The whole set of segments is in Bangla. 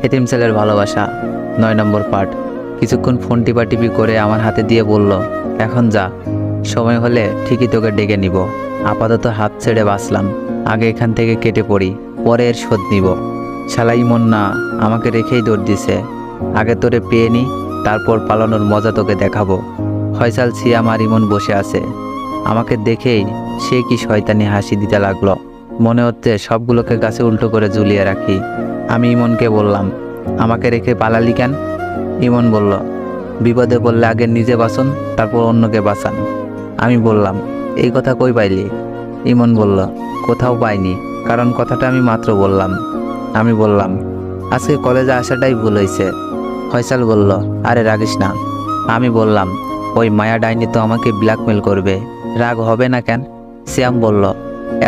এতিম ছেলের ভালোবাসা ৯ নম্বর পার্ট। কিছুক্ষণ ফোন টিপাটিপি করে আমার হাতে দিয়ে বলল, এখন যা, সময় হলে ঠিকই তোকে ডেকে নিব। আপাতত হাত ছেড়ে বাঁচলাম, আগে এখান থেকে কেটে পড়ি, পরে এর শোধ নিব। শালা ইমন না, আমাকে রেখেই দৌড় দিছে। আগে তোরে পেয়ে নি, তারপর পালানোর মজা তোকে দেখাবো। ফয়সাল, সিয়াম আর ইমন বসে আছে। আমাকে দেখেই সে কি শয়তানি হাসি দিতে লাগলো। মনে হচ্ছে সবগুলোকে গাছে উল্টো করে ঝুলিয়ে রাখি। আমি ইমনকে বললাম, আমাকে রেখে পালালি কেন? ইমন বলল, বিপদে পড়লে আগে নিজে বাঁচুন, তারপর অন্যকে বাঁচান। আমি বললাম, এই কথা কই পাইলি? ইমন বলল, কোথাও পাইনি, কারণ কথাটা আমি মাত্র বললাম। আমি বললাম, আজকে কলেজে আসাটাই ভুল হয়েছে। ফয়সাল বলল, আরে রাগিস না। আমি বললাম, ওই মায়া ডাইনি তো আমাকে ব্ল্যাকমেল করবে, রাগ হবে না কেন? শ্যাম বলল,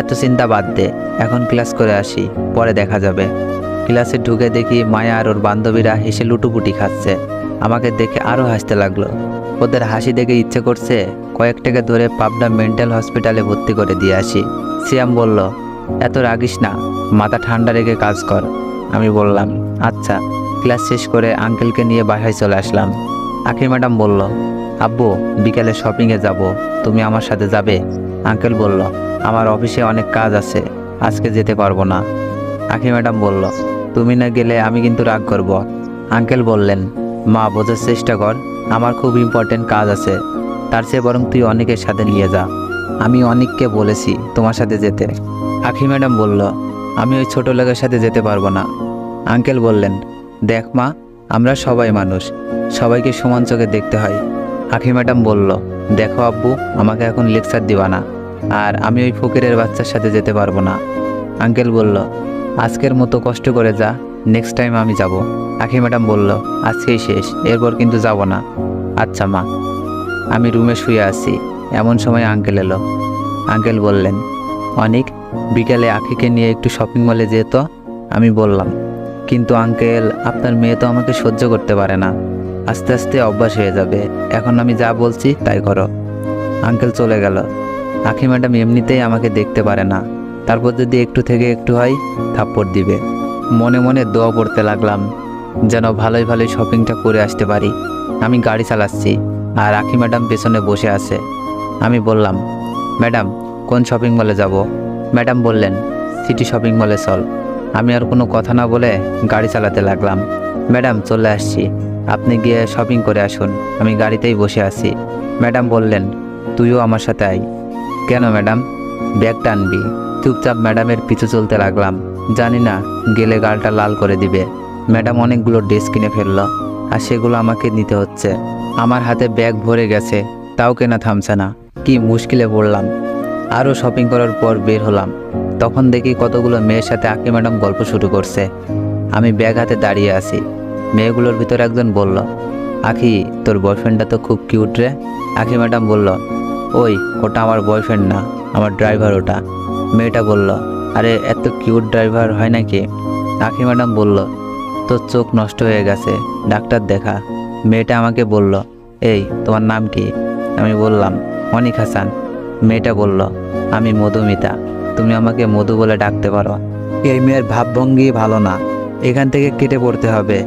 এত চিন্তা বাদ দে, এখন ক্লাস করে আসি, পরে দেখা যাবে। ক্লাসে ঢুকে দেখি মায়া আর ওর বান্ধবীরা হেসে লুটুপুটি খাচ্ছে। আমাকে দেখে আরও হাসতে লাগলো। ওদের হাসি দেখে ইচ্ছে করছে কয়েকটাকে ধরে পাবনা মেন্টাল হসপিটালে ভর্তি করে দিয়ে আসি। শ্যাম বলল, এত রাগিস না, মাথা ঠান্ডা রেখে কাজ কর। আমি বললাম, আচ্ছা। ক্লাস শেষ করে আঙ্কেলকে নিয়ে বাসায় চলে আসলাম। আখি ম্যাডাম বলল, আব্বু, বিকেলে শপিংয়ে যাব, তুমি আমার সাথে যাবে? আঙ্কেল বলল, আমার অফিসে অনেক কাজ আছে, আজকে যেতে পারবো না। আখি ম্যাডাম বলল, তুমি না গেলে আমি কিন্তু রাগ করব। আঙ্কেল বললেন, মা, বোঝার চেষ্টা কর, আমার খুব ইম্পর্টেন্ট কাজ আছে, তার চেয়ে বরং তুই অনেকের সাথে নিয়ে যা। আমি অনেককে বলেছি তোমার সাথে যেতে। আখি ম্যাডাম বলল, আমি ওই ছোট লোকের সাথে যেতে পারবো না। আঙ্কেল বললেন, দেখ মা, আমরা সবাই মানুষ, সবাইকে সমান চোখে দেখতে হয়। আখি ম্যাডাম বলল, দেখো আব্বু, আমাকে এখন লেকচার দিবা না, আর আমি ওই ফকিরের বাচ্চার সাথে যেতে পারবো না। আঙ্কেল বলল, আজকের মতো কষ্ট করে যা, নেক্সট টাইম আমি যাব। আখি ম্যাডাম বলল, আজকেই শেষ, এরপর কিন্তু যাব না। আচ্ছা মা। আমি রুমে শুয়ে আছি, এমন সময় আঙ্কেল এলো। আঙ্কেল বললেন, অনেক, বিকেলে আখিকে নিয়ে একটু শপিং মলে যেত। আমি বললাম, কিন্তু আঙ্কেল, আপনার মেয়ে তো আমাকে সহ্য করতে পারে না, আস্তে আস্তে অভ্যাস হয়ে যাবে, এখন আমি যা বলছি তাই করো। আঙ্কেল চলে গেল। আখি ম্যাডাম এমনিতেই আমাকে দেখতে পারে না, তারপর যদি একটু থেকে একটু হয় থাপ্পড় দিবে। মনে মনে দোয়া পড়তে লাগলাম, যেন ভালোই ভালোই শপিংটা করে আসতে পারি। আমি গাড়ি চালাচ্ছি, আর আখি ম্যাডাম পেছনে বসে আছে। আমি বললাম, ম্যাডাম, কোন শপিং মলে যাব? ম্যাডাম বললেন, সিটি শপিং মলে চল। আমি আর কোনো কথা না বলে গাড়ি চালাতে লাগলাম। ম্যাডাম, চলে আসছি, আপনি গিয়ে শপিং করে আসুন, আমি গাড়িতেই বসে আছি। ম্যাডাম বললেন, তুইও আমার সাথে আয়। কেন ম্যাডাম? ব্যাগ টানবি। চুপচাপ ম্যাডামের পিছু চলতে লাগলাম, জানি না গেলে গালটা লাল করে দিবে। ম্যাডাম অনেকগুলো ড্রেস কিনে ফেললো, আর সেগুলো আমাকে নিতে হচ্ছে। আমার হাতে ব্যাগ ভরে গেছে, তাও কেনা থামছে না। কি মুশকিলে পড়লাম। আরও শপিং করার পর বের হলাম, তখন দেখি কতগুলো মেয়ের সাথে আখি ম্যাডাম গল্প শুরু করছে। আমি ব্যাগ হাতে দাঁড়িয়ে আছি। মেয়েগুলোর ভিতর একজন বলল, আখি, তোর বয়ফ্রেন্ডটা তো খুব কিউট রে। আখি ম্যাডাম বলল, ওই, ওটা আমার বয়ফ্রেন্ড না, আমার ড্রাইভার ওটা। মেয়েটা বলল, আরে এত কিউট ড্রাইভার হয় নাকি? আখি ম্যাডাম বলল, তোর চোখ নষ্ট হয়ে গেছে, ডাক্তার দেখা। মেয়েটা আমাকে বলল, এই, তোমার নাম কি? আমি বললাম, অনিক হাসান। মেয়েটা বলল, আমি মধুমিতা, তুমি আমাকে মধু বলে ডাকতে পারো। এই মেয়ের ভাবভঙ্গি ভালো না, এখান থেকে কেটে পড়তে হবে।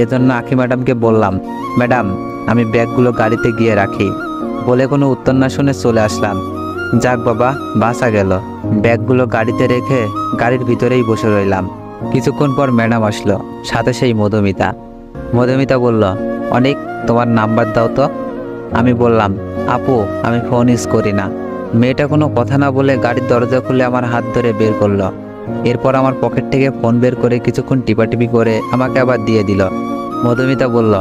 এজন্য আখি ম্যাডামকে বললাম, ম্যাডাম, আমি ব্যাগগুলো গাড়িতে গিয়ে রাখি। বলে কোনো উত্তর না শুনে চলে আসলাম। যাক বাবা, বাঁচা গেল। ব্যাগগুলো গাড়িতে রেখে গাড়ির ভিতরেই বসে রইলাম। কিছুক্ষণ পর ম্যাডাম আসলো, সাথে সেই মধুমিতা। মধুমিতা বলল, অনেক, তোমার নাম্বার দাও তো। আমি বললাম, আপু, আমি ফোন ইউজ করি না। মেয়েটা কোনো কথা না বলে গাড়ির দরজা খুলে আমার হাত ধরে বের করলো। এরপর আমার পকেট থেকে ফোন বের করে কিছুক্ষণ টিপাটিপি করে আমাকে আবার দিয়ে দিল। মধুমিতা বলল,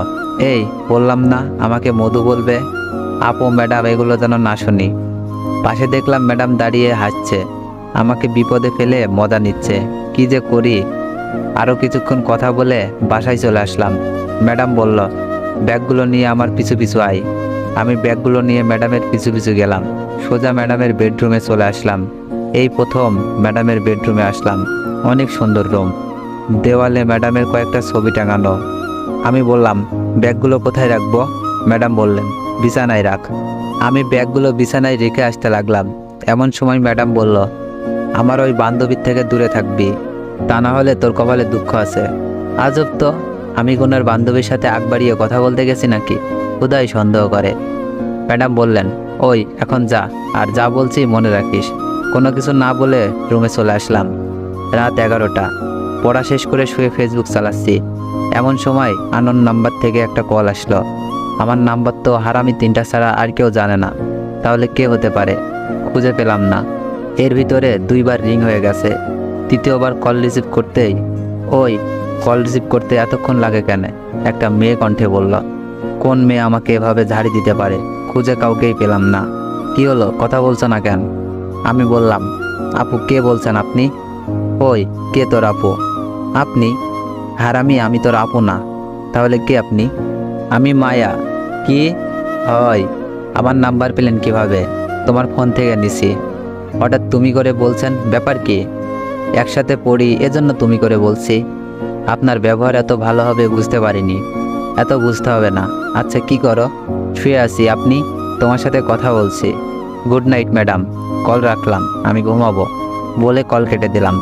এই, বললাম না আমাকে মধু বলবে। আপু, ম্যাডাম, এগুলো যেন না শুনি। পাশে দেখলাম ম্যাডাম দাঁড়িয়ে হাসছে, আমাকে বিপদে ফেলে মজা নিচ্ছে। কি যে করি। আরও কিছুক্ষণ কথা বলে বাসায় চলে আসলাম। ম্যাডাম বলল, ব্যাগগুলো নিয়ে আমার পিছু পিছু আয়। আমি ব্যাগগুলো নিয়ে ম্যাডামের পিছু পিছু গেলাম। সোজা ম্যাডামের বেডরুমে চলে আসলাম। এই প্রথম ম্যাডামের বেডরুমে আসলাম। অনেক সুন্দর রুম, দেওয়ালে ম্যাডামের কয়েকটা ছবি টাঙানো। আমি বললাম, ব্যাগগুলো কোথায় রাখবো? ম্যাডাম বললেন, বিছানায় রাখ। আমি ব্যাগগুলো বিছানায় রেখে আসতে লাগলাম। এমন সময় ম্যাডাম বলল, আমার ওই বান্ধবীর থেকে দূরে থাকবি, তা না হলে তোর কপালে দুঃখ আছে। আজব তো, আমি কোনার বান্ধবীর সাথে আগ বাড়িয়ে কথা বলতে গেছি নাকি? খুদাই সন্দেহ করে। ম্যাডাম বললেন, ওই এখন যা, আর যা বলছি মনে রাখিস। কোনো কিছু না বলে রুমে চলে আসলাম। রাত 11টা। পড়া শেষ করে শুয়ে ফেসবুক চালাচ্ছি। এমন সময় আননোন নাম্বার থেকে একটা কল আসলো। আমার নাম্বার তো হারামি 3টা ছাড়া আর কেউ জানে না। তাহলে কে হতে পারে? খুঁজে পেলাম না। এর ভিতরে 2বার রিং হয়ে গেছে। তৃতীয়বার কল রিসিভ করতেই, ওই কল রিসিভ করতে এতক্ষণ লাগে কেন? একটা মেয়ে কণ্ঠে বলল। কোন মেয়ে আমাকে এভাবে ঝাড়ি দিতে পারে? খুঁজে কাউকেই পেলাম না। কি হলো, কথা বলছো না কেন? আমি বললাম, আপু কে বলছেন আপনি? ওই, কে তোর আপু? আপনি? হারামি, আমি তোর আপু না। তাহলে কে আপনি? আমি মায়া। কি হয়? আমার নাম্বার পেলেন কিভাবে? তোমার ফোন থেকে নিছি। হঠাৎ তুমি করে বলছেন, ব্যাপার কি? একসাথে পড়ি, এজন্য তুমি করে বলছি। আপনার ব্যবহার এত ভালো হবে বুঝতে পারিনি। এত বুঝতে হবে না। আচ্ছা কি করো? শুয়ে আছি। আপনি? তোমার সাথে কথা বলছি। গুড নাইট ম্যাডাম, কল রাখলাম, আমি ঘুমাবো বলে কল কেটে দিলাম।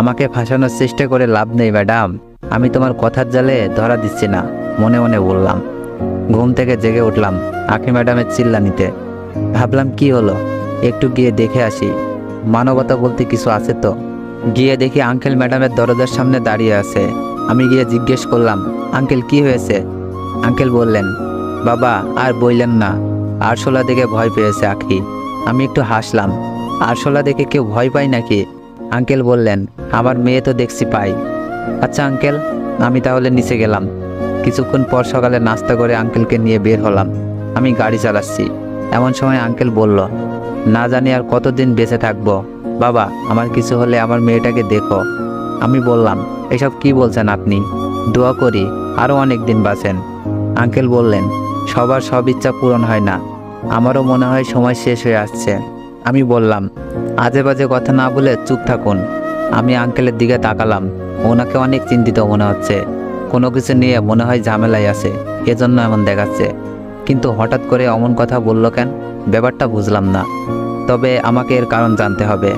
আমাকে ফাঁসানোর চেষ্টা করে লাভ নেই ম্যাডাম, আমি তোমার কথার জালে ধরা দিচ্ছি না, মনে মনে বললাম। ঘুম থেকে জেগে উঠলাম আখি ম্যাডামের চিল্লানিতে। ভাবলাম কি হলো, একটু গিয়ে দেখে আসি, মানবতা বলতে কিছু আছে তো। গিয়ে দেখি আঙ্কেল ম্যাডামের দরজার সামনে দাঁড়িয়ে আছে। আমি গিয়ে জিজ্ঞেস করলাম, আঙ্কেল কি হয়েছে? আঙ্কেল বললেন, বাবা আর বললেন না, আরশোলা দেখে ভয় পেয়েছে আখি। আমি একটু হাসলাম। আরশোলা দেখে কেউ ভয় পায় নাকি? আঙ্কেল বললেন, আমার মেয়ে তো দেখছি পাই। আচ্ছা আঙ্কেল, আমি তাহলে নিচে গেলাম। কিছুক্ষণ পর সকালে নাস্তা করে আঙ্কেলকে নিয়ে বের হলাম। আমি গাড়ি চালাচ্ছি। এমন সময় আঙ্কেল বলল, না জানি আর কতদিন বেঁচে থাকবো। বাবা, আমার কিছু হলে আমার মেয়েটাকে দেখো। আমি বললাম, এসব কি বলছেন আপনি? দোয়া করি আরও অনেক দিন বাঁচেন। আঙ্কেল বললেন, সবার সব ইচ্ছা পূরণ হয় না, আমারও মনে হয় সময় শেষ হয়ে আসছে। আমি বললাম, আজে বাজে কথা না বলে চুপ থাকুন। আমি আঙ্কেলের দিকে তাকালাম। ওনাকে অনেক চিন্তিত মনে হচ্ছে। কোনো কিছু নিয়ে মনে হয় ঝামেলায় আছে, এজন্য এমন দেখাচ্ছে। কিন্তু হঠাৎ করে অমন কথা বলল কেন? ব্যাপারটা বুঝলাম না। তবে আমাকে এর কারণ জানতে হবে।